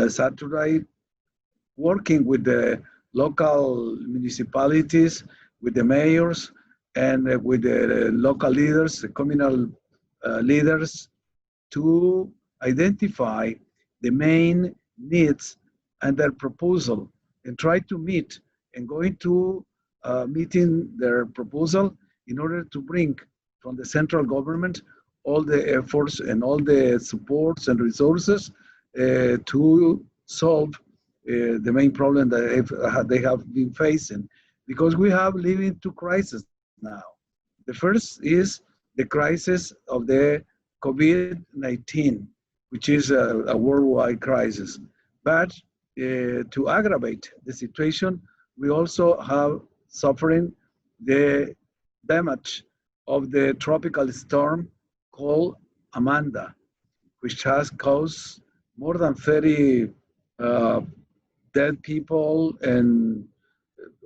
Saturday, working with the local municipalities, with the mayors, and with the local leaders, the communal leaders, to identify the main needs and their proposal and try to meet and going to meeting their proposal in order to bring from the central government all the efforts and all the supports and resources to solve the main problem that they have been facing. Because we have living two crises now. The first is the crisis of the COVID-19, which is a worldwide crisis. But to aggravate the situation, we also have suffering the damage of the tropical storm called Amanda, which has caused more than 30 dead people and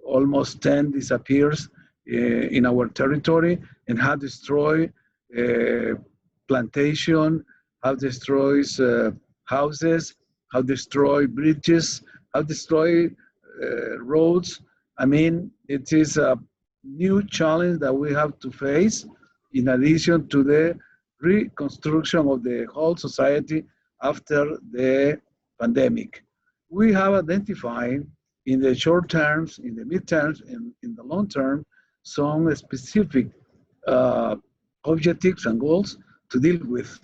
almost 10 disappears in our territory, and have destroyed plantation, have destroyed houses, have destroyed bridges, have destroyed roads. I mean, it is a new challenge that we have to face in addition to the reconstruction of the whole society after the pandemic. We have identified in the short terms, in the mid-terms, and in the long term, some specific objectives and goals to deal with.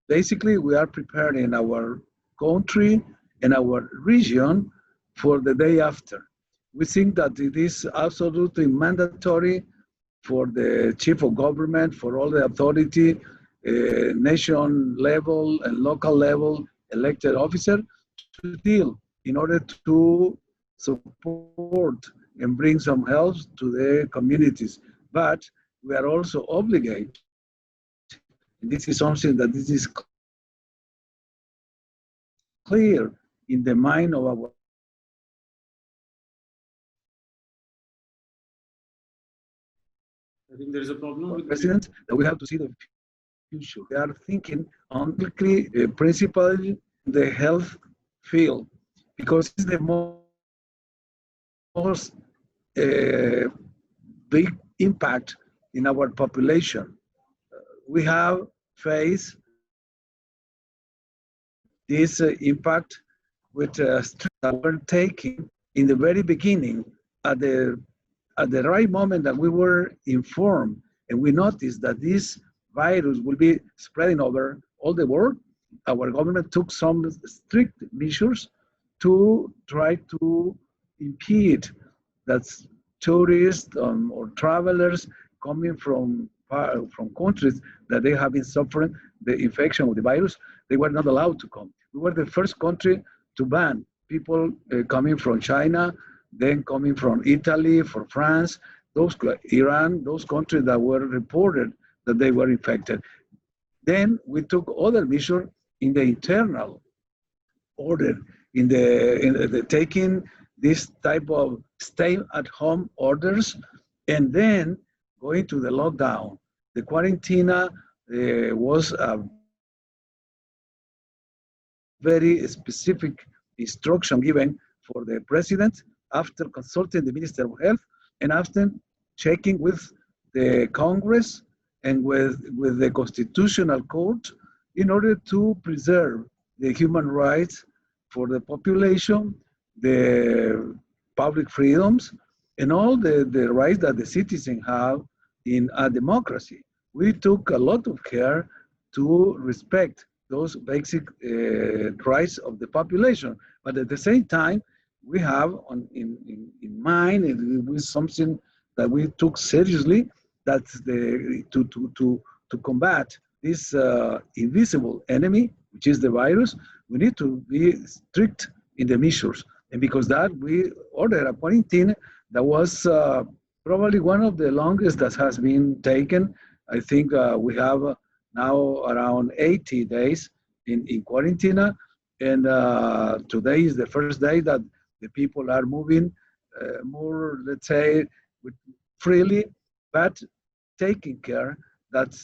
Basically, we are preparing our country and our region for the day after. We think that it is absolutely mandatory for the chief of government, for all the authority, nation level and local level elected officer to deal in order to support and bring some help to the communities. But we are also obligated, and this is something that this is clear in the mind of our I think there is a problem with president, that we have to see the future. They are thinking on principally the health field, because it's the most big impact in our population. We have faced this impact with steps that were taken in the very beginning at the right moment that we were informed and we noticed that this virus will be spreading over all the world. Our government took some strict measures to try to impede that tourists or travelers coming from countries that they have been suffering the infection of the virus, they were not allowed to come. We were the first country to ban people coming from China, then coming from Italy, from France, Iran, those countries that were reported that they were infected. Then we took other measures in the internal order, in the taking this type of stay-at-home orders, and then going to the lockdown. The quarantine was a very specific instruction given for the president after consulting the Minister of Health and after checking with the Congress and with the Constitutional Court in order to preserve the human rights for the population, the public freedoms, and all the rights that the citizens have in a democracy. We took a lot of care to respect those basic rights of the population. But at the same time, we have in mind, and it was something that we took seriously, that to combat this invisible enemy, which is the virus, we need to be strict in the measures. And because that, we ordered a quarantine that was probably one of the longest that has been taken. I think we have now around 80 days in quarantine. And today is the first day that the people are moving more, let's say, freely, but taking care that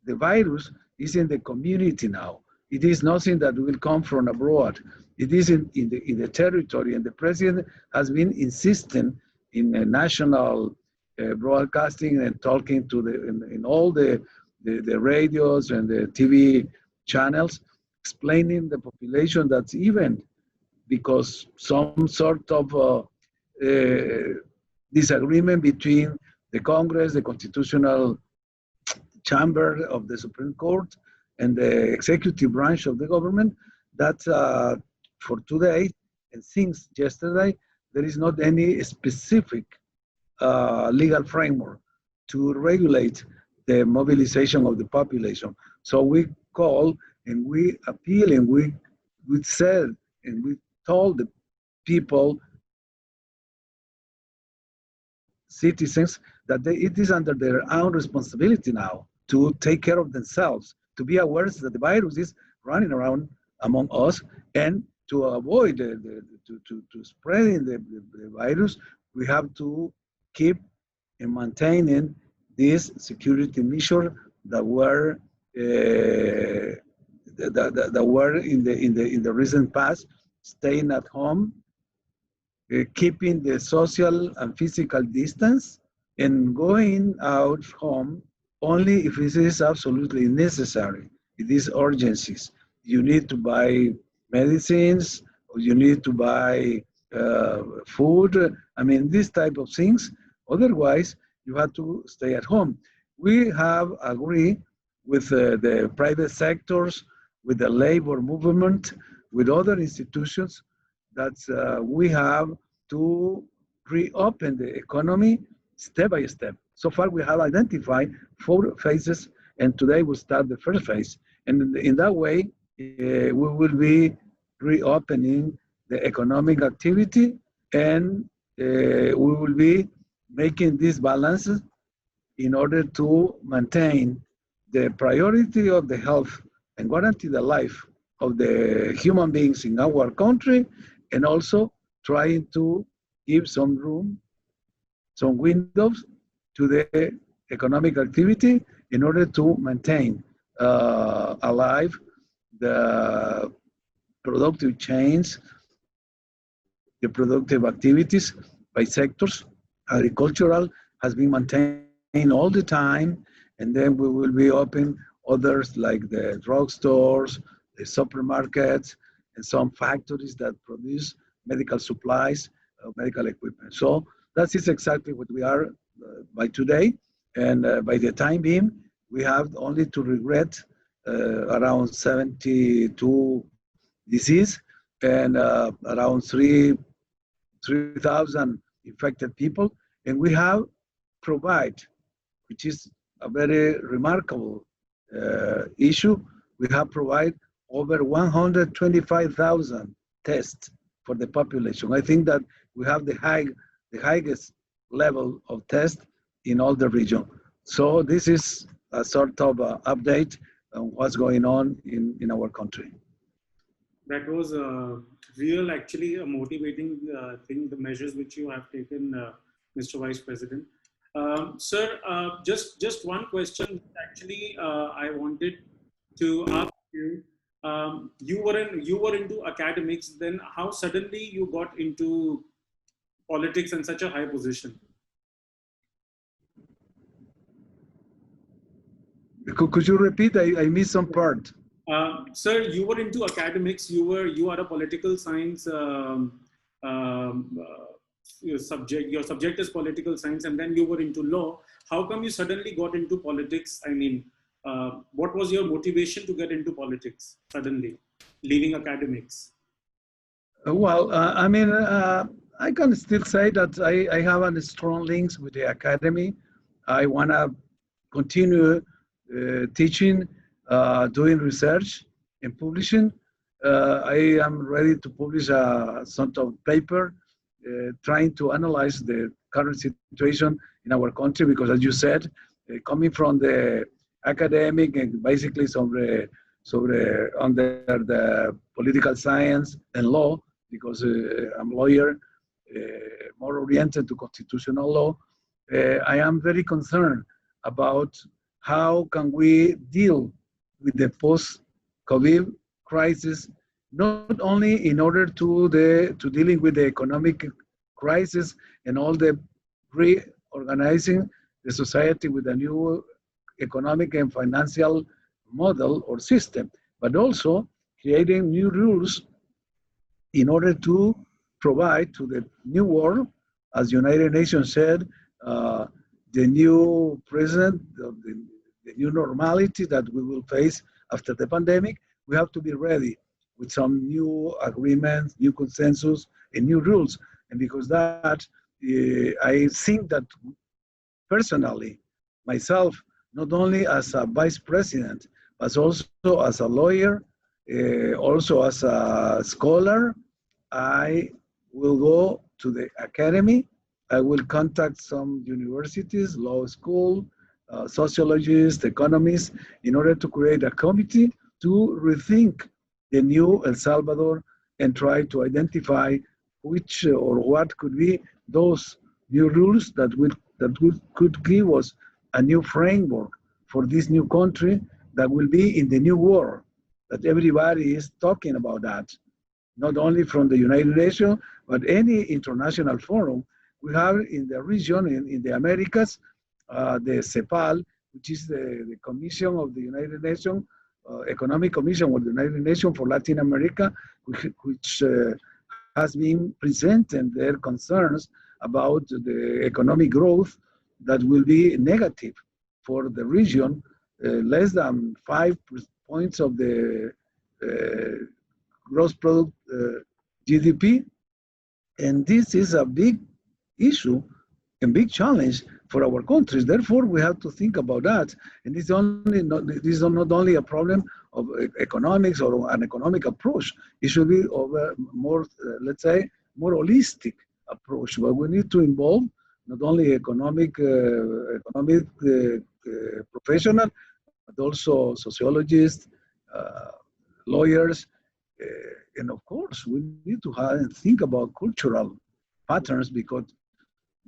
the virus is in the community now. It is nothing that will come from abroad. It is in the territory, and the president has been insisting in a national broadcasting and talking to in all the radios and the TV channels, explaining the population that even because some sort of disagreement between the Congress, the Constitutional Chamber of the Supreme Court, and the executive branch of the government, that for today and since yesterday, there is not any specific legal framework to regulate the mobilization of the population. So we call and we appeal and we said and we told the people, citizens, that it is under their own responsibility now to take care of themselves, to be aware that the virus is running around among us, and to avoid to spreading the virus, we have to keep and maintaining this security measure that were that were in the recent past, staying at home, keeping the social and physical distance, and going out home only if it is absolutely necessary. It is urgencies. You need to buy medicines, or you need to buy food. I mean, these type of things. Otherwise, you have to stay at home. We have agreed with the private sectors, with the labor movement, with other institutions, that we have to reopen the economy step by step. So far, we have identified 4 phases, and today we'll start the first phase. And in that way, we will be reopening the economic activity, and we will be making these balances in order to maintain the priority of the health and guarantee the life of the human beings in our country, and also trying to give some room, some windows to the economic activity in order to maintain alive the productive chains, the productive activities by sectors. Agricultural has been maintained all the time, and then we will be open others like the drugstores, the supermarkets, and some factories that produce medical supplies, medical equipment. So that is exactly what we are by today. And by the time being, we have only to regret around 72 disease and around 3,000 infected people. And we have provide, which is a very remarkable issue, we have provided over 125,000 tests for the population. I think that we have the highest level of tests in all the region. So this is a sort of update on what's going on in our country. That was actually a motivating thing, the measures which you have taken, Mr. Vice President. Sir, just one question. Actually, I wanted to ask you. You were into academics. Then, how suddenly you got into politics in such a high position? Could you repeat? I missed some part. Sir, you were into academics. You are a political science subject. Your subject is political science, and then you were into law. How come you suddenly got into politics? I mean, what was your motivation to get into politics suddenly, leaving academics? Well, I mean, I can still say that I have a strong links with the academy. I want to continue teaching, doing research and publishing. I am ready to publish a sort of paper trying to analyze the current situation in our country, because as you said, coming from the academic and basically under the political science and law, because I'm a lawyer, more oriented to constitutional law, I am very concerned about how can we deal with the COVID crisis, not only in order to dealing with the economic crisis and all the reorganizing the society with a new economic and financial model or system, but also creating new rules in order to provide to the new world, as United Nations said, the new present, the new normality that we will face after the pandemic. We have to be ready with some new agreements, new consensus, and new rules. And because that, I think that personally, myself, not only as a vice president, but also as a lawyer, also as a scholar, I will go to the academy. I will contact some universities, law school, sociologists, economists, in order to create a committee to rethink the new El Salvador and try to identify which or what could be those new rules that could give us a new framework for this new country that will be in the new world, that everybody is talking about that, not only from the United Nations, but any international forum we have in the region, in the Americas, the CEPAL, which is the Commission of the United Nations, Economic Commission of the United Nations for Latin America, which has been presenting their concerns about the economic growth that will be negative for the region, less than 5 points of the gross product GDP. And this is a big issue and big challenge for our countries. Therefore, we have to think about that. And this is not only a problem of economics or an economic approach. It should be of a more, let's say, more holistic approach, where we need to involve not only economic professional, but also sociologists, lawyers, and of course, we need to think about cultural patterns, because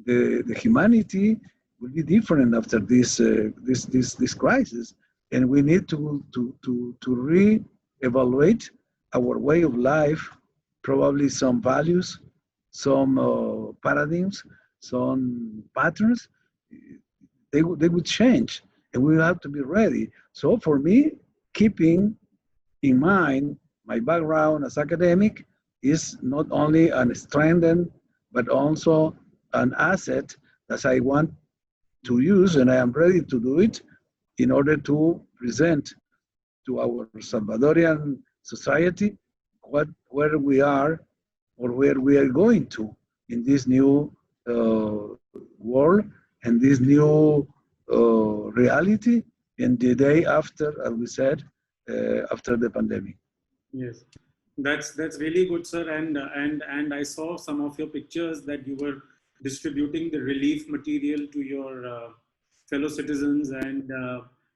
the humanity will be different after this crisis, and we need to re-evaluate our way of life, probably some values, some paradigms, some patterns. They would change, and we have to be ready. So for me, keeping in mind my background as academic is not only a strength, but also an asset that I want to use, and I am ready to do it in order to present to our Salvadorian society where we are or where we are going to in this new world and this new reality in the day after, as we said, after the pandemic. Yes, that's really good, sir. And I saw some of your pictures that you were distributing the relief material to your fellow citizens, and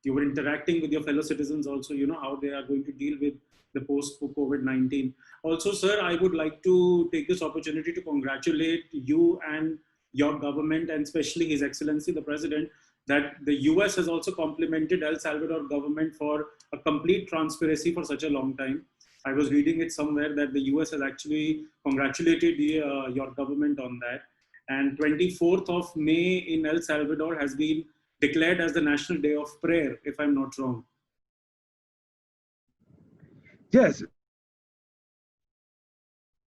you were interacting with your fellow citizens also, you know, how they are going to deal with the post-COVID-19. Also, sir, I would like to take this opportunity to congratulate you and your government, and especially His Excellency, the President, that the US has also complimented El Salvador government for a complete transparency for such a long time. I was reading it somewhere that the US has actually congratulated your government on that. And 24th of May in El Salvador has been declared as the National Day of Prayer, if I'm not wrong. Yes.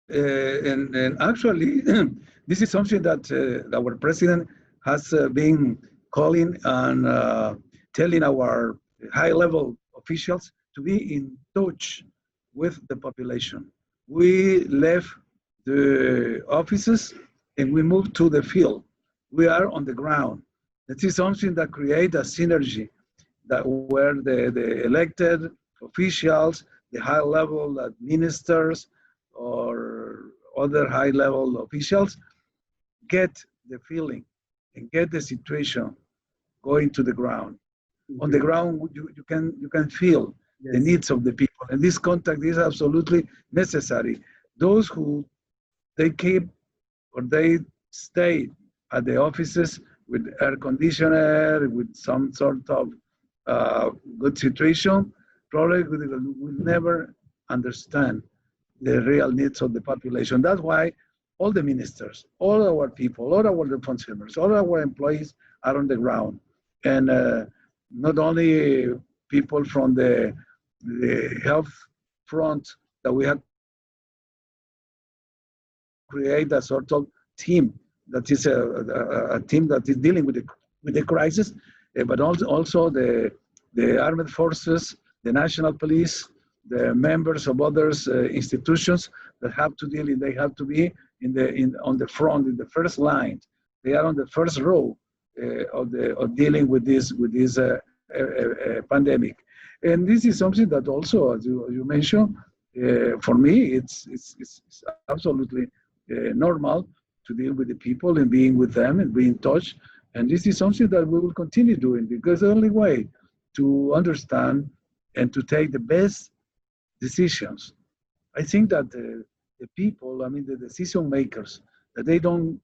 And actually, this is something that our president has been calling and telling our high-level officials to be in touch with the population. We left the offices and we moved to the field. We are on the ground. This is something that creates a synergy that where the elected officials, the high-level ministers, or other high-level officials get the feeling and get the situation going to the ground. Okay. On the ground, you can feel yes. the needs of the people, and this contact is absolutely necessary. Those who they keep or they stay at the offices with air conditioner, with some sort of good situation, probably will never understand the real needs of the population. That's why all the ministers, all our people, all our consumers, all our employees are on the ground. And not only people from the health front that we have create a sort of team that is a team that is dealing with the crisis, but also the armed forces, the national police, the members of other institutions that have to deal. They have to be on the front, in the first line. They are on the first row of dealing with this pandemic. And this is something that also, as you mentioned, for me, it's absolutely normal to deal with the people and being with them and be in touch. And this is something that we will continue doing, because the only way to understand and to take the best decisions, I think that the people, I mean, the decision makers, that they don't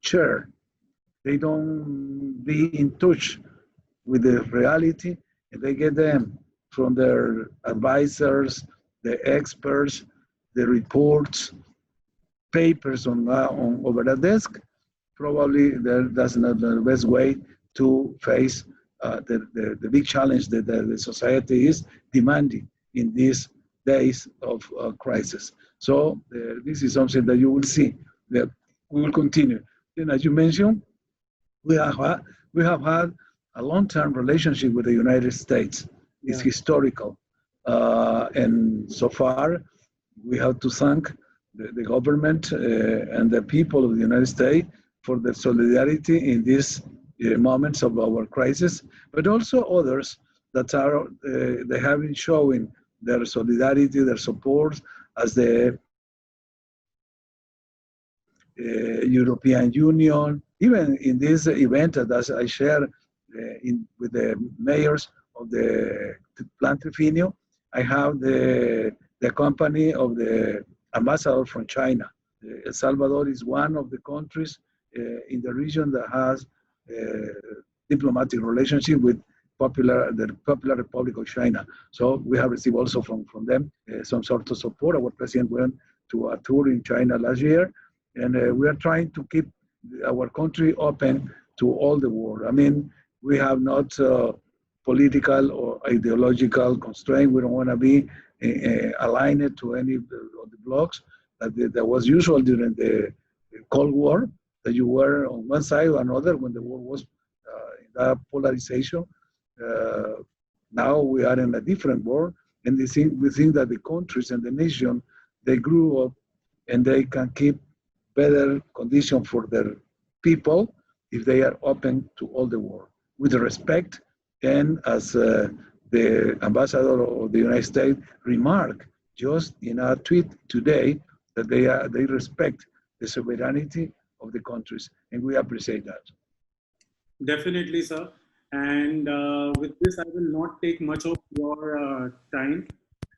share, they don't be in touch with the reality, and they get them from their advisors, the experts, the reports, papers on over the desk. Probably that's not the best way to face the big challenge that the society is demanding in these days of crisis. So this is something that you will see that we will continue. And as you mentioned, we have had a long-term relationship with the United States. It's historical, and so far we have to thank the government and the people of the United States for the solidarity in these moments of our crisis, but also others that are they have been showing their solidarity, their support, as the European Union. Even in this event, as I share with the mayors of the Plan Trifinio, I have the company of the ambassador from China. El Salvador is one of the countries in the region that has diplomatic relationship with the Popular Republic of China. So we have received also from them some sort of support. Our president went to a tour in China last year, and we are trying to keep our country open to all the world. I mean, we have not political or ideological constraint. We don't want to be aligned to any of the blocs that was usual during the Cold War, that you were on one side or another when the war was in that polarization. Now we are in a different world, and we think that the countries and the nation, they grew up and they can keep better conditions for their people if they are open to all the world with respect. And as the ambassador of the United States remarked just in a tweet today, that they respect the sovereignty of the countries, and we appreciate that. Definitely, sir. And with this, I will not take much of your time.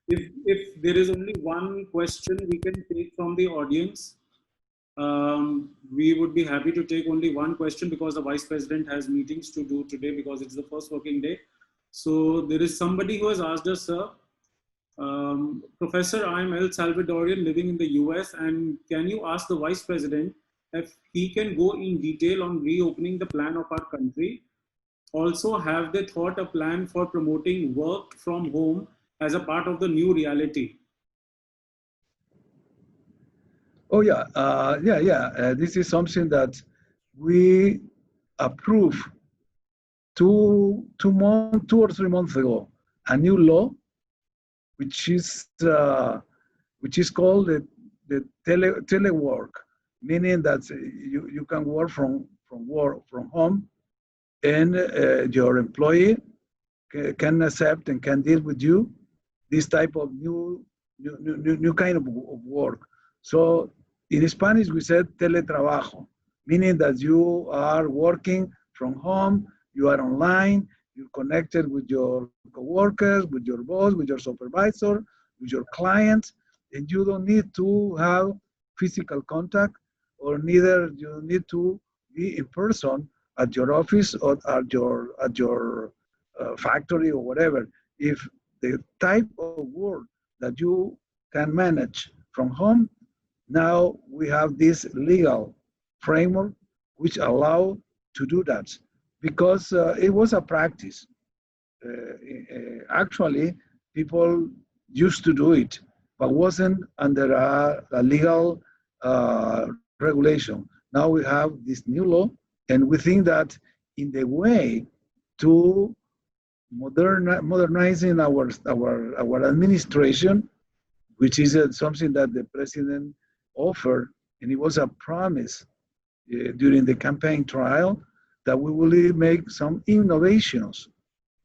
If there is only one question we can take from the audience, we would be happy to take only one question, because the Vice President has meetings to do today because it's the first working day. So there is somebody who has asked us, sir, Professor, I'm El Salvadorian living in the US, and can you ask the Vice President if he can go in detail on reopening the plan of our country? Also, have they thought a plan for promoting work from home as a part of the new reality? Oh yeah, this is something that we approved 2 or 3 months ago, a new law, which is called the telework, meaning that you can work from home, and your employee can accept and can deal with you this type of new kind of work. So in Spanish we said teletrabajo, meaning that you are working from home, you are online, you're connected with your coworkers, with your boss, with your supervisor, with your clients, and you don't need to have physical contact, or neither you need to be in person at your office or at your factory or whatever. If the type of work that you can manage from home, now we have this legal framework which allow to do that, because it was a practice. Actually, people used to do it, but wasn't under a legal regulation. Now we have this new law, and we think that in the way to modernizing our administration, which is something that the president offered, and it was a promise during the campaign trial, that we will make some innovations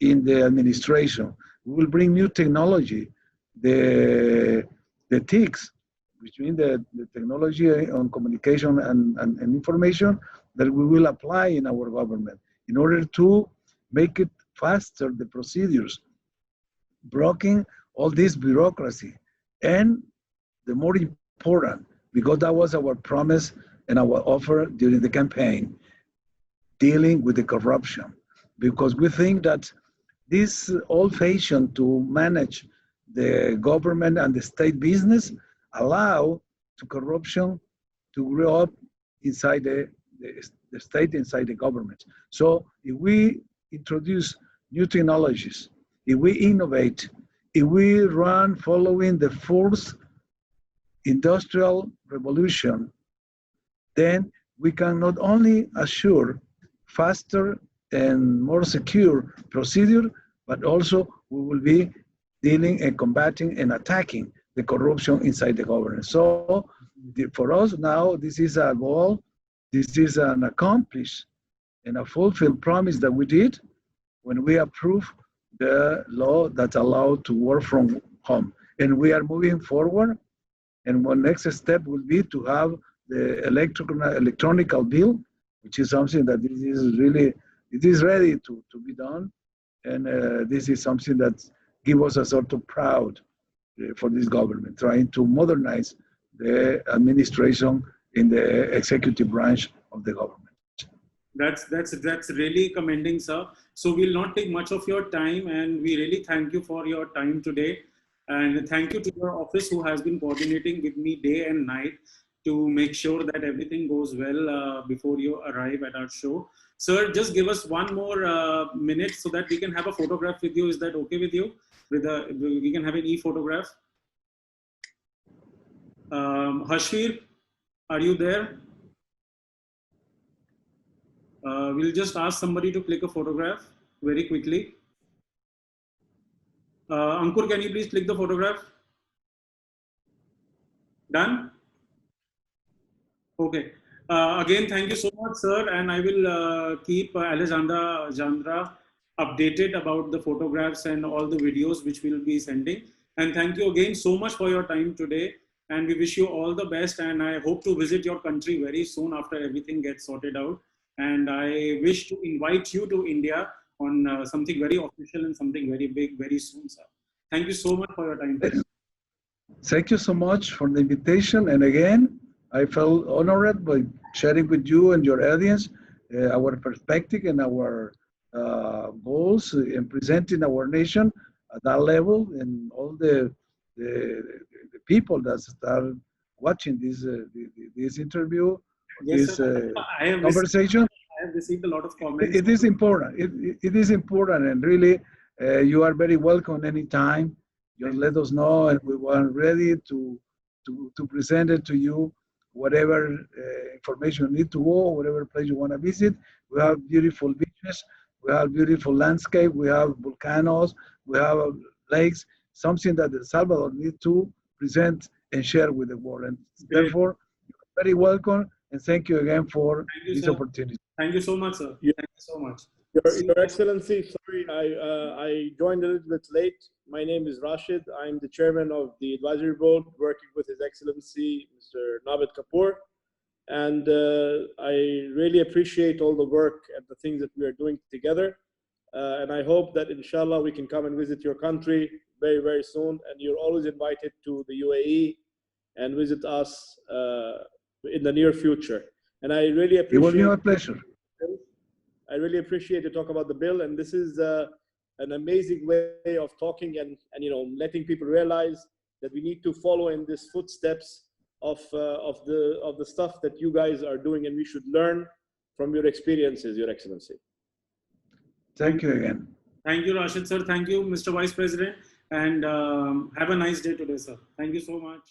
in the administration. We will bring new technology, the TICs, which means the technology on communication and information, that we will apply in our government in order to make it faster, the procedures, blocking all this bureaucracy. And the more important, because that was our promise and our offer during the campaign, dealing with the corruption. Because we think that this old fashion to manage the government and the state business allow to corruption to grow up inside the state, inside the government. So if we introduce new technologies, if we innovate, if we run following the fourth industrial revolution, then we can not only assure faster and more secure procedure, but also we will be dealing and combating and attacking the corruption inside the government. So for us now, this is a goal, this is an accomplished and a fulfilled promise that we did when we approved the law that's allowed to work from home. And we are moving forward, and one next step will be to have the electronic bill, which is something that this is really, it is ready to be done. And this is something that gives us a sort of proud for this government, trying to modernize the administration in the executive branch of the government. That's really commending, sir. So we'll not take much of your time, and we really thank you for your time today. And thank you to your office who has been coordinating with me day and night to make sure that everything goes well before you arrive at our show. Sir, just give us one more minute so that we can have a photograph with you. Is that okay with you? We can have an e-photograph. Hashir, are you there? We'll just ask somebody to click a photograph very quickly. Ankur, can you please click the photograph? Done? Okay. Again, thank you so much, sir. And I will keep Alejandra updated about the photographs and all the videos which we'll be sending. And thank you again so much for your time today. And we wish you all the best. And I hope to visit your country very soon after everything gets sorted out. And I wish to invite you to India on something very official and something very big very soon, sir. Thank you so much for your time today. Thank you so much for the invitation. And again, I felt honored by sharing with you and your audience our perspective and our goals in presenting our nation at that level, and all the people that are watching this interview, yes, this conversation. I have received a lot of comments. It is important. It is important, and really, you are very welcome anytime. Just let us know, and we are ready to present it to you. Whatever information you need to go, whatever place you want to visit. We have beautiful beaches, we have beautiful landscape, we have volcanoes, we have lakes, something that El Salvador needs to present and share with the world. And therefore, you're very welcome, and thank you again for this opportunity. Thank you so much, sir. Yeah. Thank you so much. Your Excellency, sorry, I joined a little bit late. My name is Rashid. I'm the chairman of the advisory board, working with His Excellency, Mr. Nabid Kapoor. And I really appreciate all the work and the things that we are doing together. And I hope that, inshallah, we can come and visit your country very, very soon. And you're always invited to the UAE and visit us in the near future. And I really appreciate— It will be my pleasure. I really appreciate you talk about the bill, and this is an amazing way of talking and letting people realize that we need to follow in these footsteps of the stuff that you guys are doing, and we should learn from your experiences, Your Excellency. Thank you again. Thank you, Rashid sir. Thank you, Mr. Vice President, and have a nice day today, sir. Thank you so much.